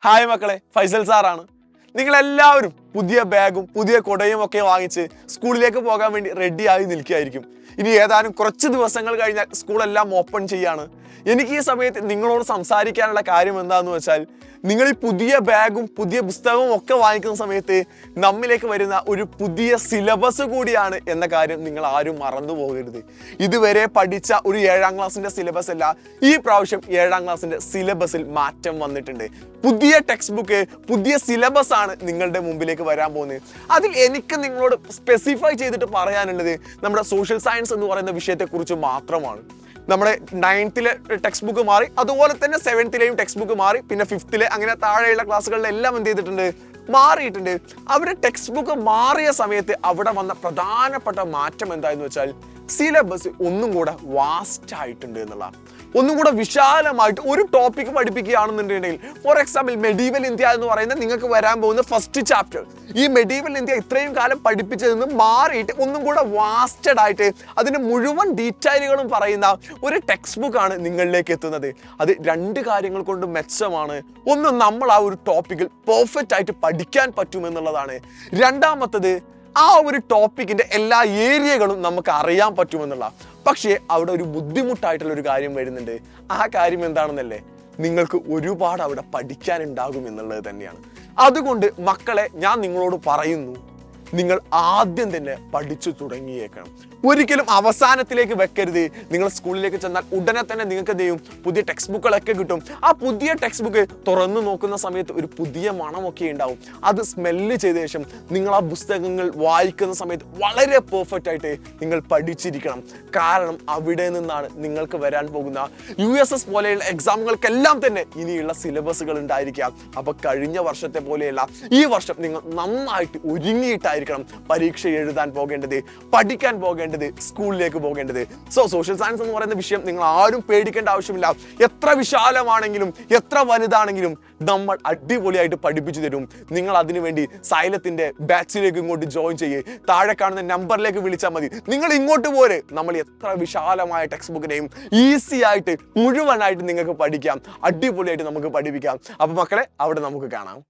Hi മക്കളെ, ഫൈസൽ സാറാണ്. നിങ്ങളെല്ലാവരും പുതിയ ബാഗും പുതിയ കുടയും ഒക്കെ വാങ്ങിച്ച് സ്കൂളിലേക്ക് പോകാൻ വേണ്ടി റെഡിയായി നിൽക്കുകയായിരിക്കും. ഇനി ഏതാനും കുറച്ച് ദിവസങ്ങൾ കഴിഞ്ഞാൽ സ്കൂളെല്ലാം ഓപ്പൺ ചെയ്യാണ്. എനിക്ക് ഈ സമയത്ത് നിങ്ങളോട് സംസാരിക്കാനുള്ള കാര്യം എന്താണെന്ന് വെച്ചാൽ, നിങ്ങൾ ഈ പുതിയ ബാഗും പുതിയ പുസ്തകവും ഒക്കെ വാങ്ങിക്കുന്ന സമയത്ത് നമ്മിലേക്ക് വരുന്ന ഒരു പുതിയ സിലബസ് കൂടിയാണ് എന്ന കാര്യം നിങ്ങൾ ആരും മറന്നു പോകരുത്. ഇതുവരെ പഠിച്ച ഒരു 7ാം ക്ലാസ്സിന്റെ സിലബസ് അല്ല, ഈ പ്രാവശ്യം 7ാം ക്ലാസ്സിന്റെ സിലബസിൽ മാറ്റം വന്നിട്ടുണ്ട്. പുതിയ ടെക്സ്റ്റ് ബുക്ക്, പുതിയ സിലബസ് ആണ് നിങ്ങളുടെ മുമ്പിലേക്ക് വരാൻ പോകുന്നത്. അതിൽ എനിക്ക് നിങ്ങളോട് സ്പെസിഫൈ ചെയ്തിട്ട് പറയാനുള്ളത് നമ്മുടെ സോഷ്യൽ സയൻസ് എന്ന് പറയുന്ന വിഷയത്തെക്കുറിച്ച് മാത്രമാണ്. നമ്മുടെ 9th ടെക്സ്റ്റ് ബുക്ക് മാറി, അതുപോലെ തന്നെ 7th ടെക്സ്റ്റ് ബുക്ക് മാറി, പിന്നെ 5th അങ്ങനെ താഴെയുള്ള ക്ലാസ്സുകളിലെല്ലാം എന്ത് ചെയ്തിട്ടുണ്ട്, മാറിയിട്ടുണ്ട്. അവിടെ ടെക്സ്റ്റ് ബുക്ക് മാറിയ സമയത്ത് അവിടെ വന്ന പ്രധാനപ്പെട്ട മാറ്റം എന്തായെന്ന് വെച്ചാൽ, സിലബസ് ഒന്നും കൂടെ വാസ്റ്റ് ആയിട്ടുണ്ട് എന്നുള്ളതാണ്. ഒന്നും കൂടെ വിശാലമായിട്ട് ഒരു ടോപ്പിക് പഠിപ്പിക്കുകയാണെന്നുണ്ടെങ്കിൽ, ഫോർ എക്സാമ്പിൾ മെഡീവൽ ഇന്ത്യ എന്ന് പറയുന്നത് നിങ്ങൾക്ക് വരാൻ പോകുന്ന ഫസ്റ്റ് ചാപ്റ്റർ, ഈ മെഡീവൽ ഇന്ത്യ ഇത്രയും കാലം പഠിപ്പിച്ചതിൽ നിന്ന് മാറിയിട്ട് ഒന്നും കൂടെ വാസ്റ്റഡ് ആയിട്ട് അതിന്റെ മുഴുവൻ ഡീറ്റെയിലുകളും പറയുന്ന ഒരു ടെക്സ്റ്റ് ബുക്കാണ് നിങ്ങളിലേക്ക് എത്തുന്നത്. അത് 2 കാര്യങ്ങൾ കൊണ്ട് മെച്ചമാണ്. ഒന്ന്, നമ്മൾ ആ ഒരു ടോപ്പിക്കിൽ പെർഫെക്റ്റ് ആയിട്ട് പഠിക്കാൻ പറ്റുമെന്നുള്ളതാണ്. രണ്ടാമത്തത്, ആ ഒരു ടോപ്പിക്കിന്റെ എല്ലാ ഏരിയകളും നമുക്ക് അറിയാൻ പറ്റുമെന്നുള്ള. പക്ഷേ അവിടെ ഒരു ബുദ്ധിമുട്ടായിട്ടുള്ള ഒരു കാര്യം വരുന്നുണ്ട്. ആ കാര്യം എന്താണെന്നല്ലേ, നിങ്ങൾക്ക് ഒരുപാട് അവിടെ പഠിക്കാനുണ്ടാകും എന്നുള്ളത് തന്നെയാണ്. അതുകൊണ്ട് മക്കളെ, ഞാൻ നിങ്ങളോട് പറയുന്നു, നിങ്ങൾ ആദ്യം തന്നെ പഠിച്ചു തുടങ്ങിയേക്കണം. ഒരിക്കലും അവസാനത്തിലേക്ക് വെക്കരുത്. നിങ്ങൾ സ്കൂളിലേക്ക് ചെന്നാൽ ഉടനെ തന്നെ നിങ്ങൾക്ക് എന്ത് ചെയ്യും, പുതിയ ടെക്സ്റ്റ് ബുക്കുകളൊക്കെ കിട്ടും. ആ പുതിയ ടെക്സ്റ്റ് ബുക്ക് തുറന്നു നോക്കുന്ന സമയത്ത് ഒരു പുതിയ മണമൊക്കെ ഉണ്ടാവും. അത് സ്മെല്ല് ചെയ്ത ശേഷം നിങ്ങൾ ആ പുസ്തകങ്ങൾ വായിക്കുന്ന സമയത്ത് വളരെ പെർഫെക്റ്റ് ആയിട്ട് നിങ്ങൾ പഠിച്ചിരിക്കണം. കാരണം അവിടെ നിന്നാണ് നിങ്ങൾക്ക് വരാൻ പോകുന്ന USS പോലെയുള്ള എക്സാമുകൾക്കെല്ലാം തന്നെ ഇനിയുള്ള സിലബസുകൾ ഉണ്ടായിരിക്കാം. അപ്പൊ കഴിഞ്ഞ വർഷത്തെ പോലെയല്ല, ഈ വർഷം നിങ്ങൾ നന്നായിട്ട് ഒരുങ്ങിയിട്ടായിരിക്കണം പരീക്ഷ എഴുതാൻ പോകേണ്ടത്, പഠിക്കാൻ പോകേണ്ടത്, സ്കൂളിലേക്ക് പോകേണ്ടത്. സോഷ്യൽ സയൻസ് എന്ന് പറയുന്ന വിഷയം നിങ്ങൾ ആരും പേടിക്കേണ്ട ആവശ്യമില്ല. എത്ര വിശാലമാണെങ്കിലും എത്ര വലുതാണെങ്കിലും നമ്മൾ അടിപൊളിയായിട്ട് പഠിപ്പിച്ചു തരും. നിങ്ങൾ അതിനുവേണ്ടി സൈലത്തിന്റെ ബാച്ചിലേക്ക് ഇങ്ങോട്ട് ജോയിൻ ചെയ്യേ, താഴെ കാണുന്ന നമ്പറിലേക്ക് വിളിച്ചാൽ മതി. നിങ്ങൾ ഇങ്ങോട്ട് പോരെ, നമ്മൾ എത്ര വിശാലമായ ടെക്സ്റ്റ് ബുക്കിനെയും ഈസി ആയിട്ട് മുഴുവനായിട്ട് നിങ്ങൾക്ക് പഠിക്കാം, അടിപൊളിയായിട്ട് നമുക്ക് പഠിപ്പിക്കാം. അപ്പൊ മക്കളെ, അവിടെ നമുക്ക് കാണാം.